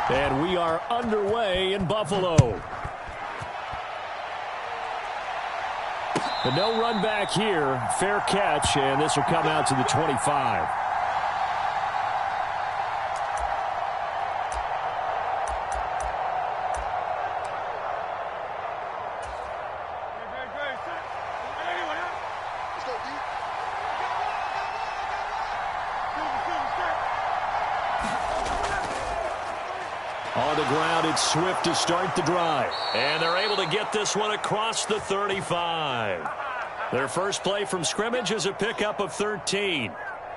And we are underway in Buffalo. But no run back here. Fair catch, and this will come out to the 25. On the ground, it's Swift to start the drive. And they're able to get this one across the 35. Their first play from scrimmage is a pickup of 13.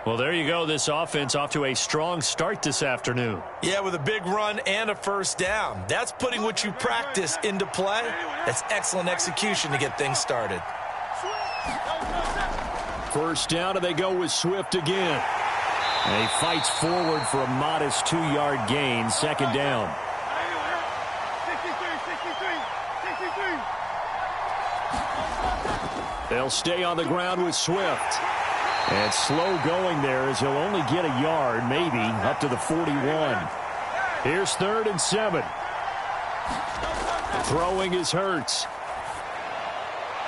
Well, there you go. This offense off to a strong start this afternoon. Yeah, with a big run and a first down. That's putting what you practice into play. That's excellent execution to get things started. First down, and they go with Swift again. And he fights forward for a modest 2-yard gain. Second down. They'll stay on the ground with Swift. And slow going there as he'll only get a yard, maybe, up to the 41. Here's 3rd and 7. Throwing is Hurts.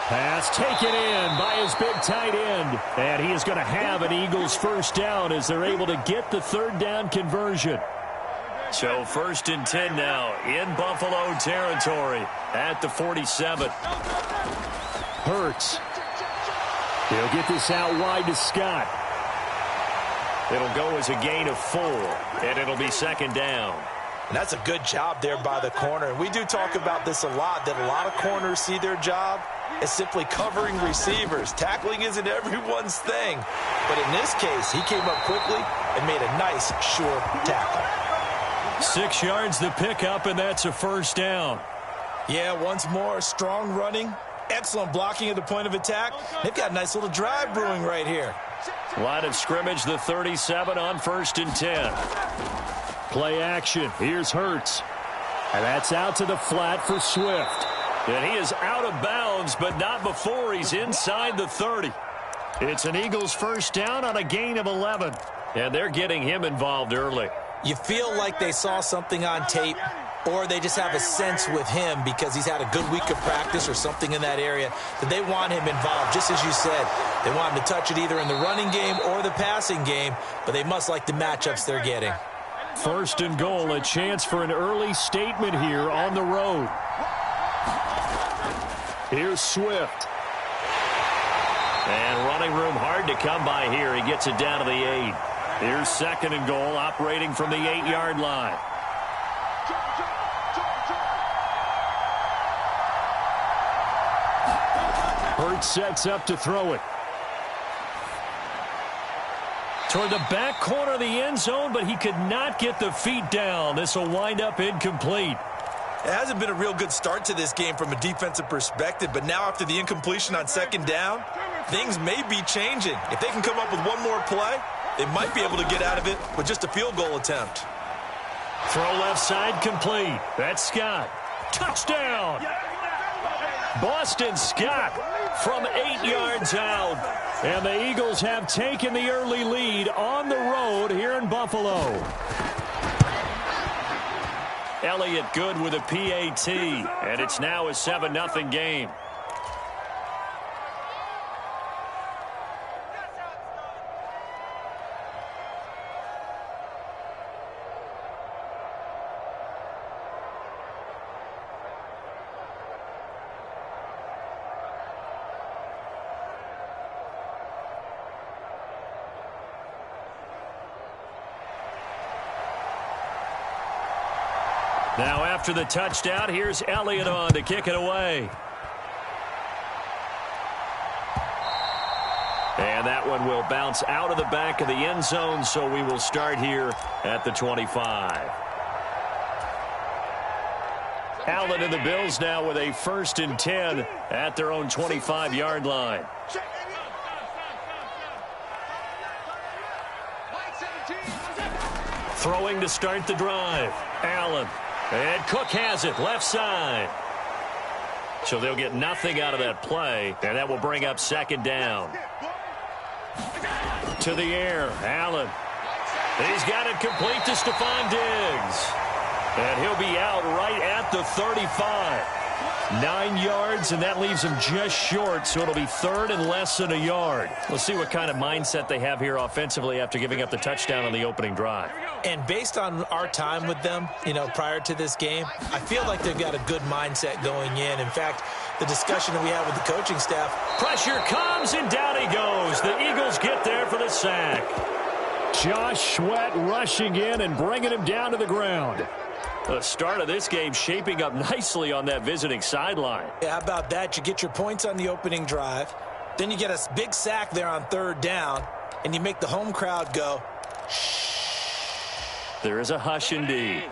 Pass taken in by his big tight end. And he is going to have an Eagles first down as they're able to get the 3rd down conversion. So 1st and 10 now in Buffalo territory at the 47. Hurts. He'll get this out wide to Scott. It'll go as a gain of 4, and it'll be 2nd down. And that's a good job there by the corner. And we do talk about this a lot, that a lot of corners see their job as simply covering receivers. Tackling isn't everyone's thing. But in this case, he came up quickly and made a nice, sure tackle. 6 yards the pickup, and that's a first down. Yeah, once more, strong running. Excellent blocking at the point of attack. They've got a nice little drive brewing right here. Line of scrimmage, the 37 on 1st and 10. Play action. Here's Hurts. And that's out to the flat for Swift. And he is out of bounds, but not before he's inside the 30. It's an Eagles first down on a gain of 11. And they're getting him involved early. You feel like they saw something on tape, or they just have a sense with him because he's had a good week of practice or something in that area that they want him involved. Just as you said, they want him to touch it either in the running game or the passing game, but they must like the matchups they're getting. 1st and goal, a chance for an early statement here on the road. Here's Swift. And running room hard to come by here. He gets it down to the 8. Here's 2nd and goal, operating from the 8-yard line. Hurts sets up to throw it. Toward the back corner of the end zone, but he could not get the feet down. This will wind up incomplete. It hasn't been a real good start to this game from a defensive perspective, but now after the incompletion on 2nd down, things may be changing. If they can come up with one more play, they might be able to get out of it with just a field goal attempt. Throw left side complete. That's Scott. Touchdown! Boston Scott from 8 yards out. And the Eagles have taken the early lead on the road here in Buffalo. Elliott good with a PAT, and it's now a 7-0 game. Now after the touchdown, here's Elliott on to kick it away. And that one will bounce out of the back of the end zone, so we will start here at the 25. Allen and the Bills now with a 1st and 10 at their own 25-yard line. Throwing to start the drive. Allen. And Cook has it, left side. So they'll get nothing out of that play, and that will bring up 2nd down. To the air, Allen. He's got it complete to Stephon Diggs. And he'll be out right at the 35. 9 yards, and that leaves him just short, so it'll be third and less than a yard. We'll see what kind of mindset they have here offensively after giving up the touchdown on the opening drive. And based on our time with them, prior to this game, I feel like they've got a good mindset going in. In fact, the discussion that we had with the coaching staff. Pressure comes, and down he goes. The Eagles get there for the sack. Josh Sweat rushing in and bringing him down to the ground. The start of this game shaping up nicely on that visiting sideline. Yeah, how about that? You get your points on the opening drive. Then you get a big sack there on third down, and you make the home crowd go, shh. There is a hush indeed.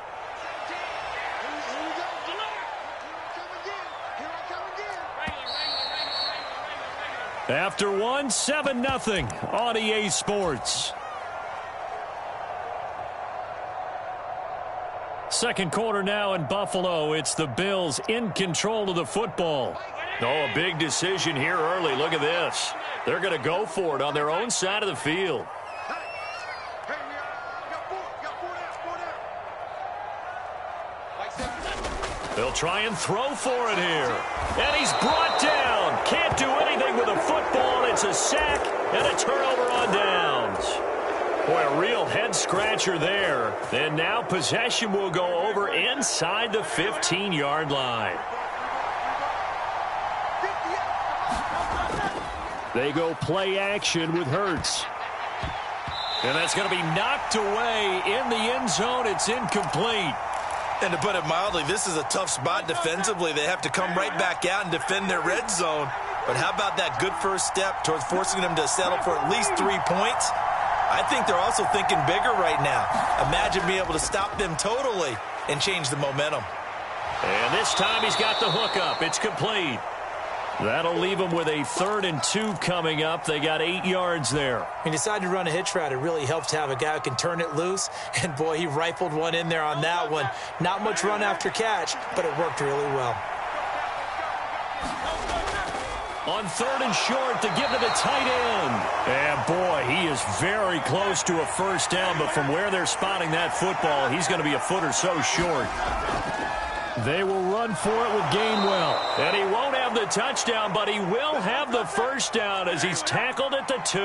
After one, 7-0 on EA Sports. Second quarter now in Buffalo. It's the Bills in control of the football. Oh, a big decision here early. Look at this. They're going to go for it on their own side of the field. They'll try and throw for it here. And he's brought down. Can't do anything with a football. It's a sack and a turnover on downs. Boy, a real head-scratcher there. And now possession will go over inside the 15-yard line. They go play action with Hurts. And that's going to be knocked away in the end zone. It's incomplete. And to put it mildly, this is a tough spot defensively. They have to come right back out and defend their red zone. But how about that good first step towards forcing them to settle for at least 3 points? I think they're also thinking bigger right now. Imagine being able to stop them totally and change the momentum. And this time he's got the hook up. It's complete. That'll leave them with a 3rd and 2 coming up. They got 8 yards there. He decided to run a hitch route. It really helps to have a guy who can turn it loose. And, boy, he rifled one in there on that one. Not much run after catch, but it worked really well. On 3rd and short to give to the tight end. And, boy, he is very close to a first down. But from where they're spotting that football, he's going to be a foot or so short. They will run for it with Gainwell. And he won't have the touchdown, but he will have the first down as he's tackled at the 2.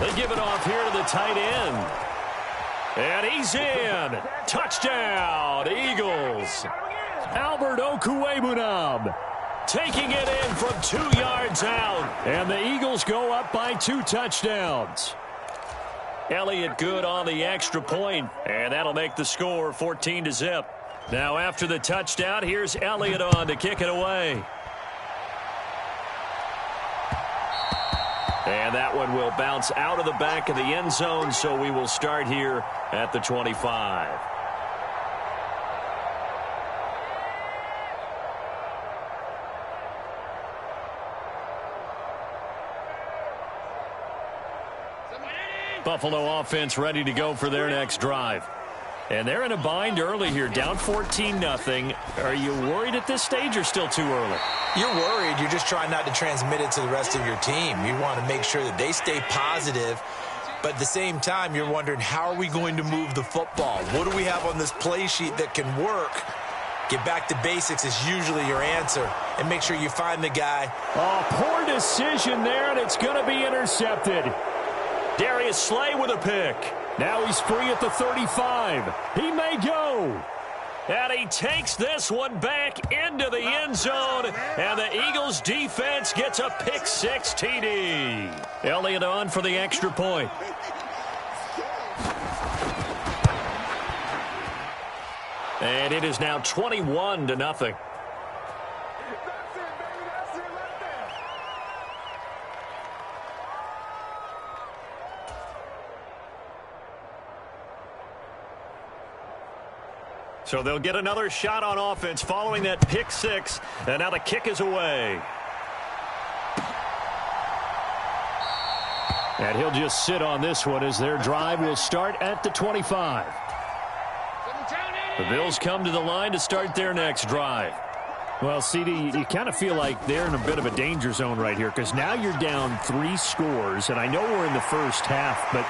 They give it off here to the tight end. And he's in. Touchdown, Eagles. Albert Okwuegbunam taking it in from 2 yards out. And the Eagles go up by 2 touchdowns. Elliott good on the extra point, and that'll make the score 14-0. Now after the touchdown, here's Elliott on to kick it away. And that one will bounce out of the back of the end zone, so we will start here at the 25. Buffalo offense ready to go for their next drive. And they're in a bind early here, down 14-0. Are you worried at this stage or still too early? You're worried. You're just trying not to transmit it to the rest of your team. You want to make sure that they stay positive. But at the same time, you're wondering, how are we going to move the football? What do we have on this play sheet that can work? Get back to basics is usually your answer. And make sure you find the guy. Oh, poor decision there, and it's going to be intercepted. Darius Slay with a pick. Now he's free at the 35. He may go. And he takes this one back into the end zone. And the Eagles defense gets a pick-6 TD. Elliott on for the extra point. And it is now 21-0. So they'll get another shot on offense following that pick-6. And now the kick is away. And he'll just sit on this one as their drive will start at the 25. The Bills come to the line to start their next drive. Well, CD, you kind of feel like they're in a bit of a danger zone right here because now you're down 3 scores, and I know we're in the first half, but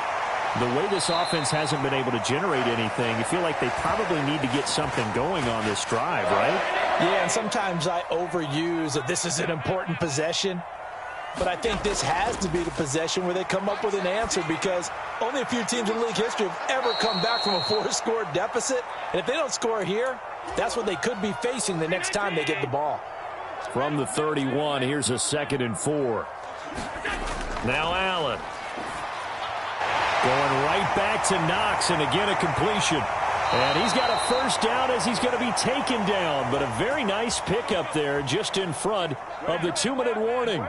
the way this offense hasn't been able to generate anything, you feel like they probably need to get something going on this drive, right? Yeah, and sometimes I overuse that this is an important possession, but I think this has to be the possession where they come up with an answer because only a few teams in league history have ever come back from a 4-score deficit, and if they don't score here, that's what they could be facing the next time they get the ball. From the 31, here's a 2nd and 4. Now Allen. Going right back to Knox, and again a completion. And he's got a first down as he's going to be taken down, but a very nice pickup there just in front of the 2-minute warning.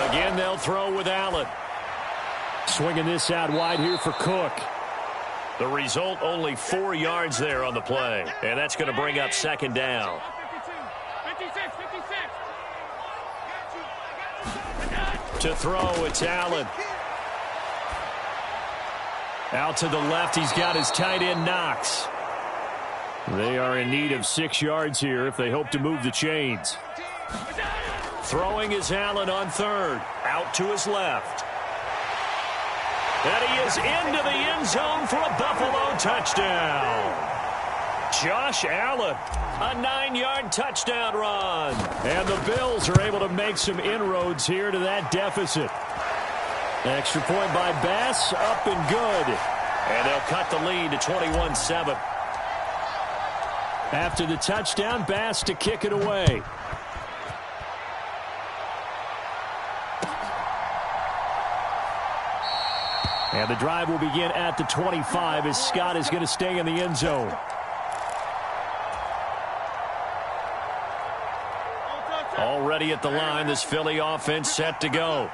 Again, they'll throw with Allen. Swinging this out wide here for Cook. The result, only 4 yards there on the play. And that's going to bring up 2nd down. To throw, it's Allen. Out to the left, he's got his tight end, Knox. They are in need of 6 yards here if they hope to move the chains. Throwing is Allen on 3rd. Out to his left. And he is into the end zone for a Buffalo touchdown. Josh Allen, a 9-yard touchdown run. And the Bills are able to make some inroads here to that deficit. Extra point by Bass, up and good. And they'll cut the lead to 21-7. After the touchdown, Bass to kick it away. And the drive will begin at the 25 as Scott is going to stay in the end zone. Already at the line, this Philly offense set to go.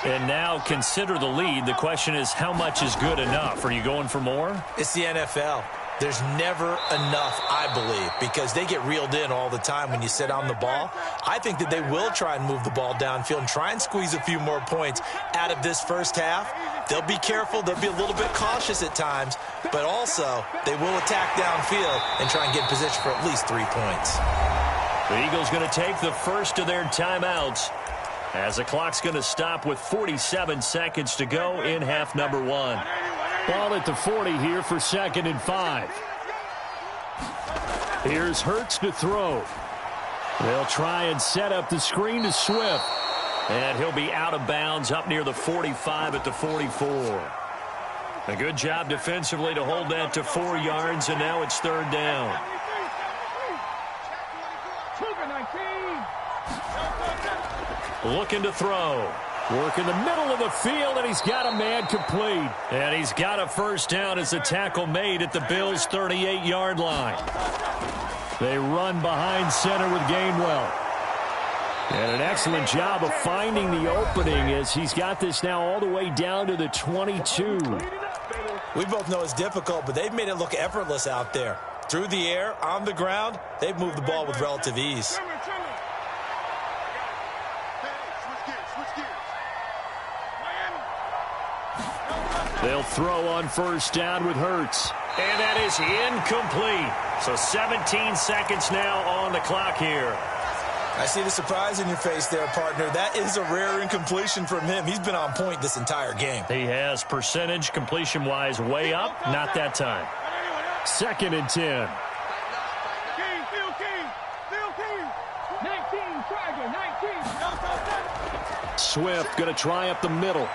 And now consider the lead. The question is, how much is good enough? Are you going for more? It's the NFL. There's never enough, I believe, because they get reeled in all the time when you sit on the ball. I think that they will try and move the ball downfield and try and squeeze a few more points out of this first half. They'll be careful. They'll be a little bit cautious at times, but also they will attack downfield and try and get in position for at least 3 points. The Eagles going to take the first of their timeouts as the clock's going to stop with 47 seconds to go in half number 1. Ball at the 40 here for 2nd and 5. Here's Hurts to throw. They'll try and set up the screen to Swift. And he'll be out of bounds up near the 45 at the 44. A good job defensively to hold that to 4 yards, and now it's 3rd down. Looking to throw. Work in the middle of the field, and he's got a man complete. And he's got a first down as the tackle made at the Bills' 38-yard line. They run behind center with Gainwell. And an excellent job of finding the opening as he's got this now all the way down to the 22. We both know it's difficult, but they've made it look effortless out there. Through the air, on the ground, they've moved the ball with relative ease. They'll throw on first down with Hurts. And that is incomplete. So 17 seconds now on the clock here. I see the surprise in your face there, partner. That is a rare incompletion from him. He's been on point this entire game. He has percentage completion-wise way up. Not that time. 2nd and 10. Swift going to try up the middle.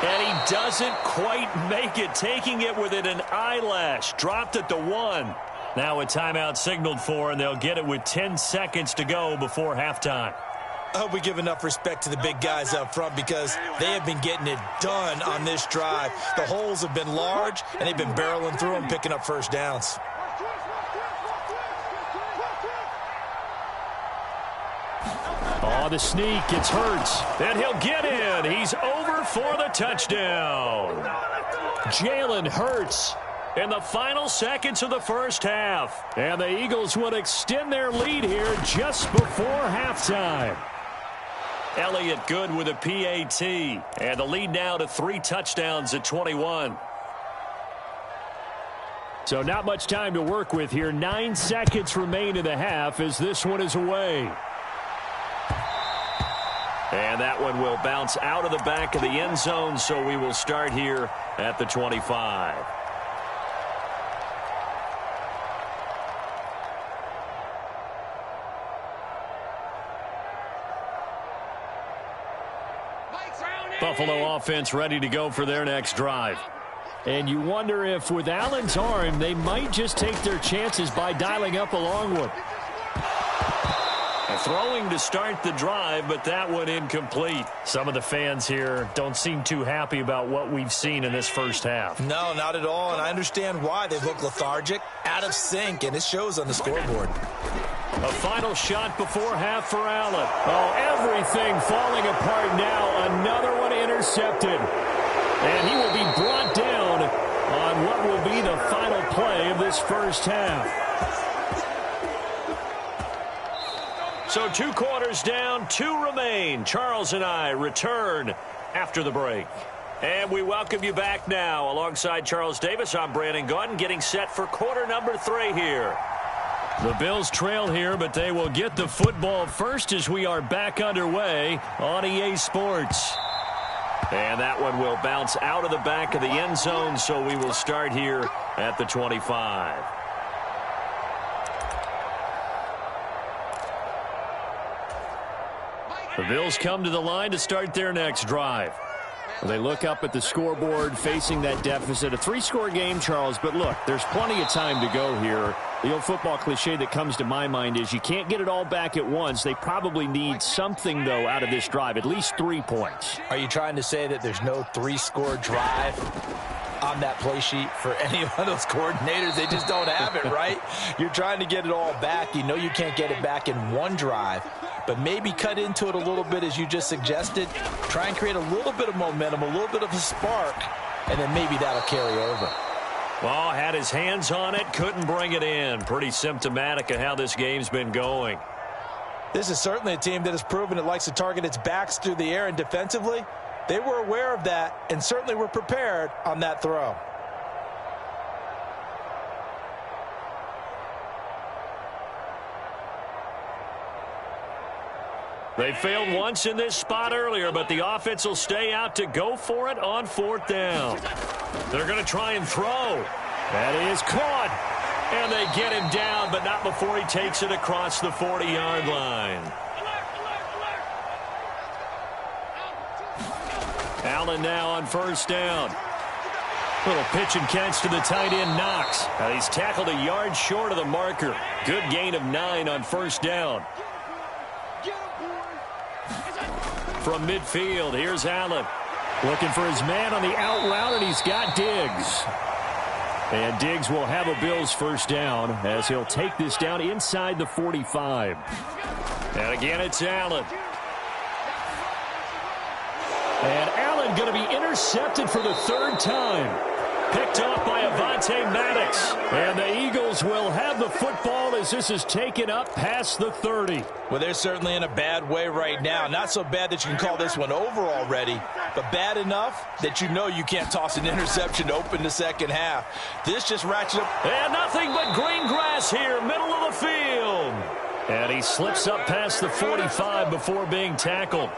And he doesn't quite make it, taking it within an eyelash. Dropped at the 1. Now a timeout signaled for, and they'll get it with 10 seconds to go before halftime. I hope we give enough respect to the big guys up front because they have been getting it done on this drive. The holes have been large, and they've been barreling through them, picking up first downs. Oh, the sneak. It's Hurts. And he'll get in. He's over for the touchdown. Jalen Hurts in the final seconds of the first half. And the Eagles will extend their lead here just before halftime. Elliott good with a PAT. And the lead now to 3 touchdowns at 21. So not much time to work with here. 9 seconds remain in the half as this one is away. And that one will bounce out of the back of the end zone, so we will start here at the 25. Buffalo offense ready to go for their next drive. And you wonder if with Allen's arm, they might just take their chances by dialing up a long one. Throwing to start the drive, but that one incomplete. Some of the fans here don't seem too happy about what we've seen in this first half. No, not at all, and I understand why. They look lethargic, out of sync, and it shows on the scoreboard. A final shot before half for Allen. Oh, everything falling apart now. Another one intercepted. And he will be brought down on what will be the final play of this first half. So 2 quarters down, 2 remain. Charles and I return after the break. And we welcome you back now. Alongside Charles Davis, I'm Brandon Gaudin, getting set for quarter number 3 here. The Bills trail here, but they will get the football first as we are back underway on EA Sports. And that one will bounce out of the back of the end zone, so we will start here at the 25. The Bills come to the line to start their next drive. They look up at the scoreboard facing that deficit. A 3-score game, Charles, but look, there's plenty of time to go here. The old football cliche that comes to my mind is you can't get it all back at once. They probably need something, though, out of this drive, at least 3 points. Are you trying to say that there's no 3-score drive on that play sheet for any of those coordinators? They just don't have it, right? You're trying to get it all back. You know you can't get it back in one drive, but maybe cut into it a little bit as you just suggested. Try and create a little bit of momentum, a little bit of a spark, and then maybe that'll carry over. Well, had his hands on it, couldn't bring it in. Pretty symptomatic of how this game's been going. This is certainly a team that has proven it likes to target its backs through the air, and defensively, they were aware of that and certainly were prepared on that throw. They failed once in this spot earlier, but the offense will stay out to go for it on 4th down. They're going to try and throw. That is caught. And they get him down, but not before he takes it across the 40-yard line. Allen now on 1st down. Little pitch and catch to the tight end, Knox. Now he's tackled a yard short of the marker. Good gain of 9 on 1st down. From midfield, here's Allen. Looking for his man on the out route, and he's got Diggs. And Diggs will have a Bills 1st down as he'll take this down inside the 45. And again, it's Allen. And Allen going to be intercepted for the 3rd time. Picked off by Avonte Maddox. And the Eagles will have the football as this is taken up past the 30. Well, they're certainly in a bad way right now. Not so bad that you can call this one over already, but bad enough that you know you can't toss an interception to open the second half. This just ratchets up. And nothing but green grass here, middle of the field. And he slips up past the 45 before being tackled.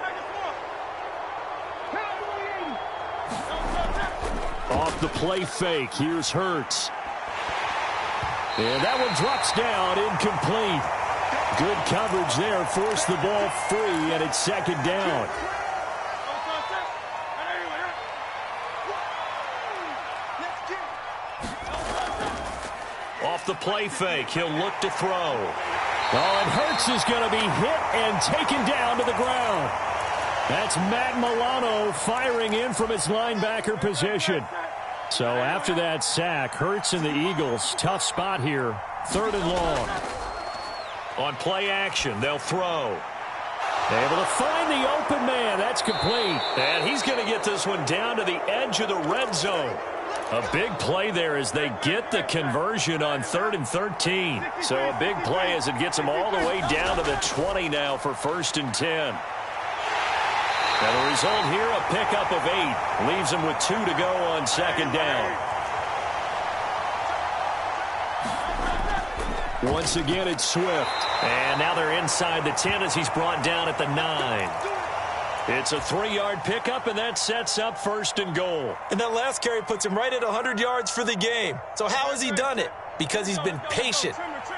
Off the play fake, here's Hurts. And that one drops down, incomplete. Good coverage there, forced the ball free, and it's 2nd down. Off the play fake, he'll look to throw. Oh, and Hurts is going to be hit and taken down to the ground. That's Matt Milano firing in from his linebacker position. So after that sack, Hurts and the Eagles, tough spot here, 3rd and long. On play action, they'll throw. Able to find the open man. That's complete. And he's going to get this one down to the edge of the red zone. A big play there as they get the conversion on 3rd and 13. So a big play as it gets them all the way down to the 20 now for 1st and 10. And the result here, a pickup of 8. Leaves them with 2 to go on 2nd down. Once again, it's Swift. And now they're inside the 10 as he's brought down at the 9. It's a 3-yard pickup, and that sets up 1st and goal. And that last carry puts him right at 100 yards for the game. So how has he done it? Because he's been patient,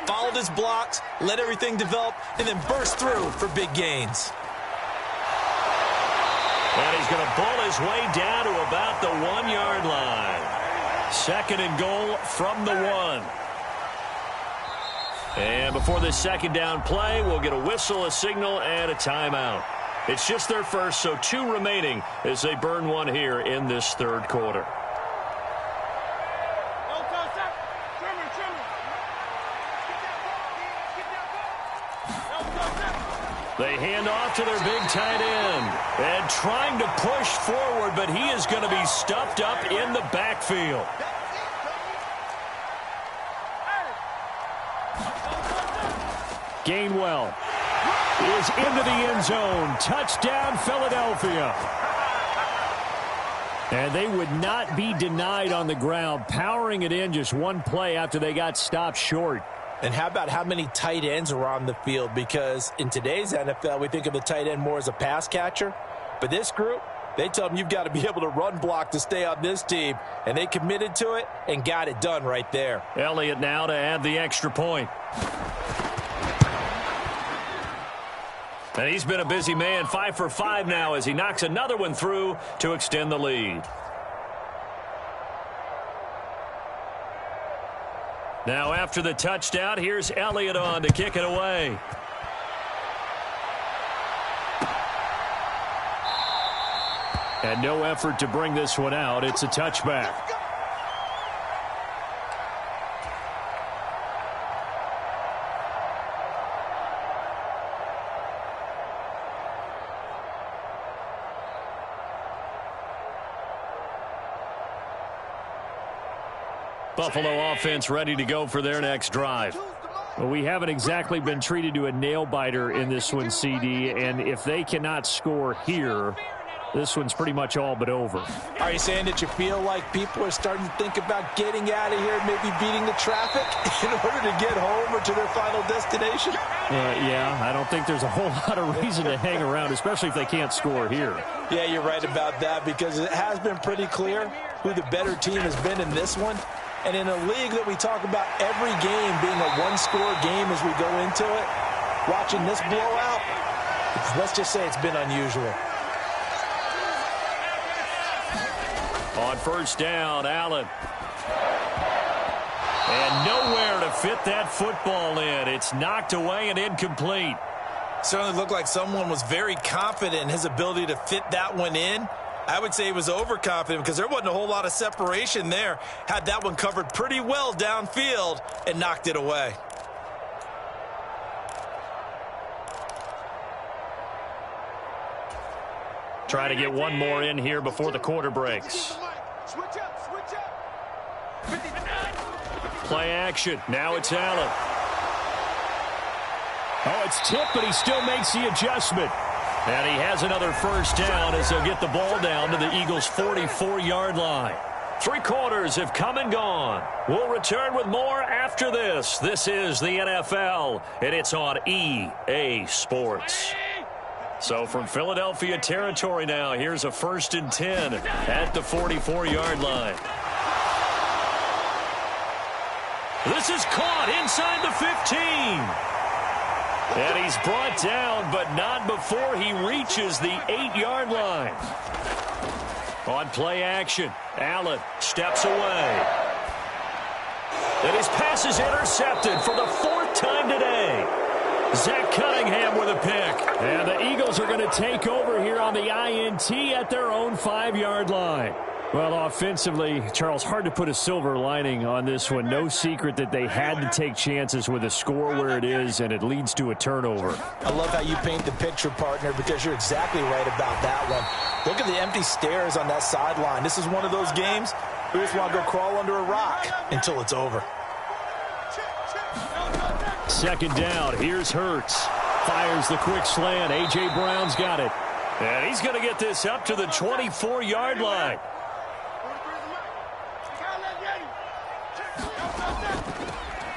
followed his blocks, let everything develop, and then burst through for big gains. And he's going to bull his way down to about the 1-yard line. 2nd and goal from the 1. And before this 2nd down play, we'll get a whistle, a signal, and a timeout. It's just their first, so 2 remaining as they burn 1 here in this 3rd quarter. They hand off to their big tight end. And trying to push forward, but he is going to be stuffed up in the backfield. Gainwell is into the end zone. Touchdown, Philadelphia. And they would not be denied on the ground, powering it in just 1 play after they got stopped short. And how about how many tight ends are on the field? Because in today's NFL, we think of the tight end more as a pass catcher. But this group, they tell them you've got to be able to run block to stay on this team. And they committed to it and got it done right there. Elliott now to add the extra point. And he's been a busy man, 5 for 5 now as he knocks another one through to extend the lead. Now after the touchdown, here's Elliott on to kick it away. And no effort to bring this one out. It's a touchback. Buffalo offense ready to go for their next drive. Well, we haven't exactly been treated to a nail-biter in this one, CD, and if they cannot score here, this one's pretty much all but over. Are you saying that you feel like people are starting to think about getting out of here, maybe beating the traffic in order to get home or to their final destination? Yeah, I don't think there's a whole lot of reason to hang around, especially if they can't score here. Yeah, you're right about that because it has been pretty clear who the better team has been in this one. And in a league that we talk about every game being a one-score game as we go into it, watching this blowout, let's just say it's been unusual. On first down, Allen. And nowhere to fit that football in. It's knocked away and incomplete. Certainly looked like someone was very confident in his ability to fit that one in. I would say he was overconfident because there wasn't a whole lot of separation there. Had that one covered pretty well downfield and knocked it away. Try to get one more in here before the quarter breaks. Play action. Now it's Allen. Oh, it's tipped, but he still makes the adjustment. And he has another first down as they'll get the ball down to the Eagles' 44-yard line. 3 quarters have come and gone. We'll return with more after this. This is the NFL, and it's on EA Sports. So from Philadelphia territory now, here's a 1st and 10 at the 44-yard line. This is caught inside the 15. And he's brought down, but not before he reaches the 8-yard line. On play action, Allen steps away. And his pass is intercepted for the 4th time today. Zach Cunningham with a pick. And the Eagles are going to take over here on the INT at their own 5-yard line. Well, offensively, Charles, hard to put a silver lining on this one. No secret that they had to take chances with a score where it is, and it leads to a turnover. I love how you paint the picture, partner, because you're exactly right about that one. Look at the empty stairs on that sideline. This is one of those games we just want to go crawl under a rock until it's over. 2nd down. Here's Hurts. Fires the quick slant. A.J. Brown's got it. And he's going to get this up to the 24-yard line.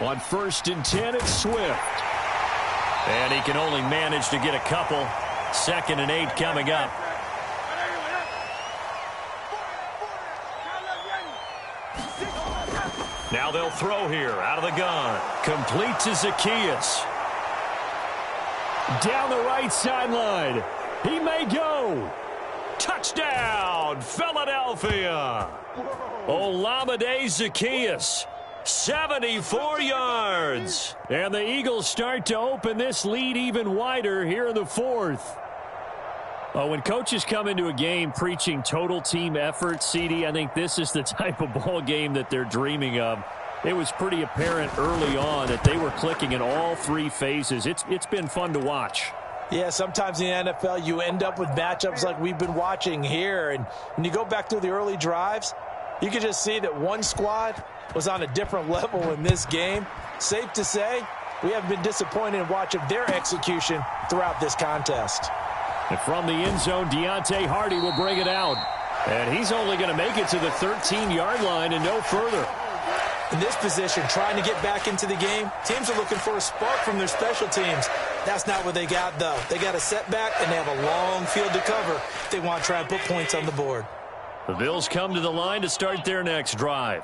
On 1st and 10, it's Swift. And he can only manage to get a couple. 2nd and 8 coming up. Now they'll throw here out of the gun. Complete to Zacchaeus. Down the right sideline. He may go. Touchdown, Philadelphia. Olamide Zacchaeus. 74 yards. And the Eagles start to open this lead even wider here in the 4th. When coaches come into a game preaching total team effort, CD, I think this is the type of ball game that they're dreaming of. It was pretty apparent early on that they were clicking in all 3 phases. It's been fun to watch. Yeah, sometimes in the NFL you end up with matchups like we've been watching here. And when you go back through the early drives, you can just see that one squad was on a different level in this game. Safe to say, we haven't been disappointed in watching their execution throughout this contest. And from the end zone, Deontay Hardy will bring it out. And he's only going to make it to the 13-yard line and no further. In this position, trying to get back into the game, teams are looking for a spark from their special teams. That's not what they got, though. They got a setback, and they have a long field to cover if they want to try and put points on the board. The Bills come to the line to start their next drive.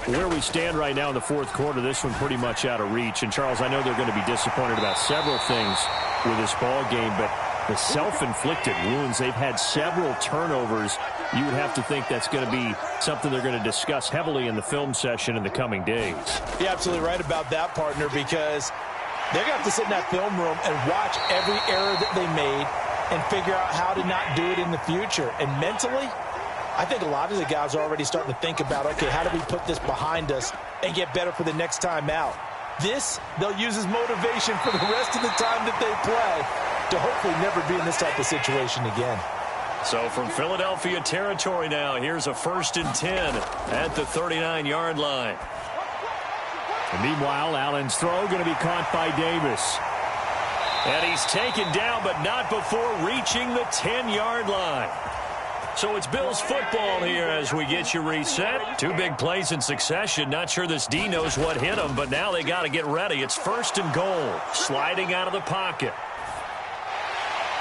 Where we stand right now in the 4th quarter, this one pretty much out of reach. And, Charles, I know they're going to be disappointed about several things with this ball game, but the self-inflicted wounds, they've had several turnovers. You would have to think that's going to be something they're going to discuss heavily in the film session in the coming days. You're absolutely right about that, partner, because they're going to have to sit in that film room and watch every error that they made and figure out how to not do it in the future. And mentally, I think a lot of the guys are already starting to think about, okay, how do we put this behind us and get better for the next time out? This, they'll use as motivation for the rest of the time that they play to hopefully never be in this type of situation again. So from Philadelphia territory now, here's a 1st and 10 at the 39-yard line. And meanwhile, Allen's throw going to be caught by Davis. And he's taken down, but not before reaching the 10-yard line. So it's Bills football here as we get you reset. 2 big plays in succession. Not sure this D knows what hit him, but now they got to get ready. It's 1st and goal. Sliding out of the pocket.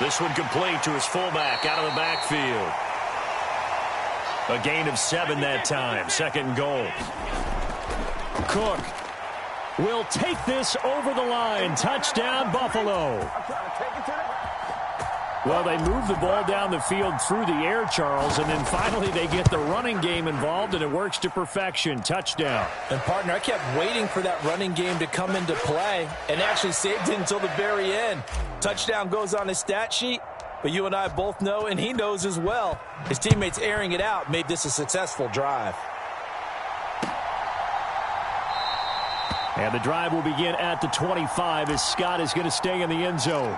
This one complete to his fullback out of the backfield. A gain of 7 that time. 2nd and goal. Cook will take this over the line. Touchdown, Buffalo. Well, they move the ball down the field through the air, Charles, and then finally they get the running game involved, and it works to perfection. Touchdown. And, partner, I kept waiting for that running game to come into play and actually saved it until the very end. Touchdown goes on his stat sheet, but you and I both know, and he knows as well, his teammates airing it out made this a successful drive. And the drive will begin at the 25 as Scott is going to stay in the end zone.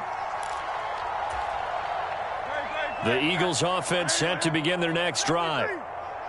The Eagles offense set to begin their next drive.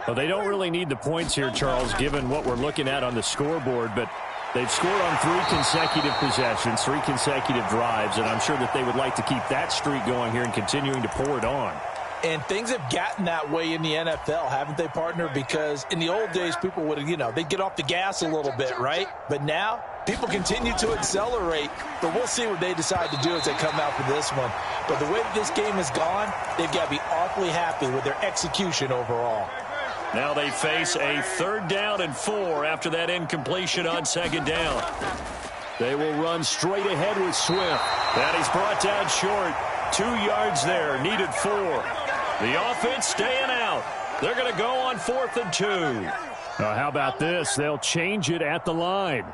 Well, they don't really need the points here, Charles, given what we're looking at on the scoreboard, but they've scored on 3 consecutive possessions, 3 consecutive drives, and I'm sure that they would like to keep that streak going here and continuing to pour it on. And things have gotten that way in the NFL, haven't they, partner? Because in the old days, people would, they'd get off the gas a little bit, right? But now, people continue to accelerate. But we'll see what they decide to do as they come out for this one. But the way that this game has gone, they've got to be awfully happy with their execution overall. Now they face a 3rd down and 4 after that incompletion on 2nd down. They will run straight ahead with Swift. And he's brought down short. 2 yards there, needed 4. The offense staying out. They're going to go on 4th and 2. How about this? They'll change it at the line.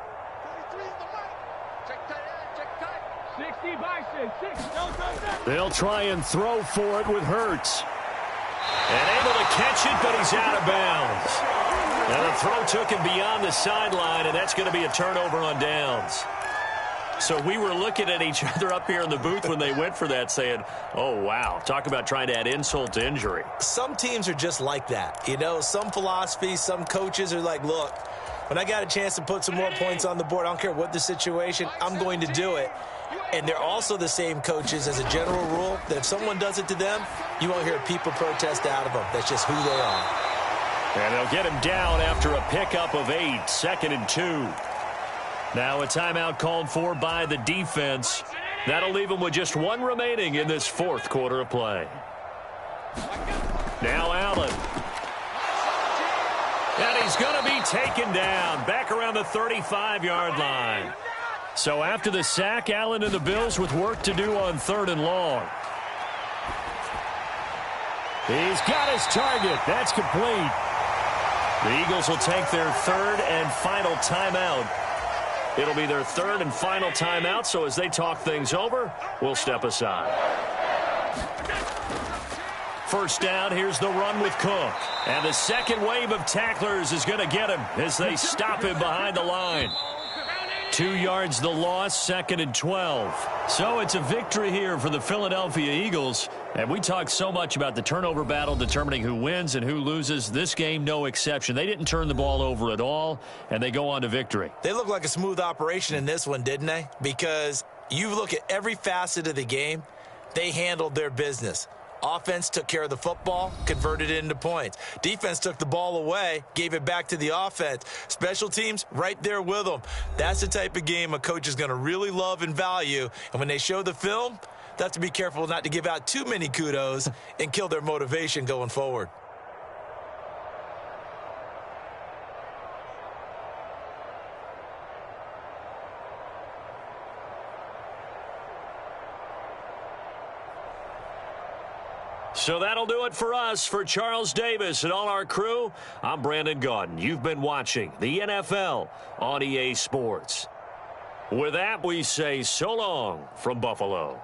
They'll try and throw for it with Hurts. And able to catch it, but he's out of bounds. And the throw took him beyond the sideline, and that's going to be a turnover on downs. So we were looking at each other up here in the booth when they went for that saying, oh, wow, talk about trying to add insult to injury. Some teams are just like that. Some philosophies, some coaches are like, look, when I got a chance to put some more points on the board, I don't care what the situation, I'm going to do it. And they're also the same coaches as a general rule that if someone does it to them, you won't hear people protest out of them. That's just who they are. And they'll get him down after a pickup of 8, 2nd and 2. Now a timeout called for by the defense. That'll leave them with just one remaining in this fourth quarter of play. Now Allen. And he's going to be taken down back around the 35-yard line. So after the sack, Allen and the Bills with work to do on 3rd and long. He's got his target. That's complete. The Eagles will take their 3rd and final timeout. It'll be their 3rd and final timeout, so as they talk things over, we'll step aside. First down, here's the run with Cook. And the second wave of tacklers is going to get him as they stop him behind the line. 2 yards the loss, 2nd and 12. So it's a victory here for the Philadelphia Eagles. And we talked so much about the turnover battle determining who wins and who loses. This game, no exception. They didn't turn the ball over at all, and they go on to victory. They look like a smooth operation in this one, didn't they? Because you look at every facet of the game, they handled their business. Offense took care of the football, converted it into points. Defense took the ball away, gave it back to the offense. Special teams, right there with them. That's the type of game a coach is going to really love and value. And when they show the film, they have to be careful not to give out too many kudos and kill their motivation going forward. So that'll do it for us. For Charles Davis and all our crew, I'm Brandon Gaudin. You've been watching the NFL on EA Sports. With that, we say so long from Buffalo.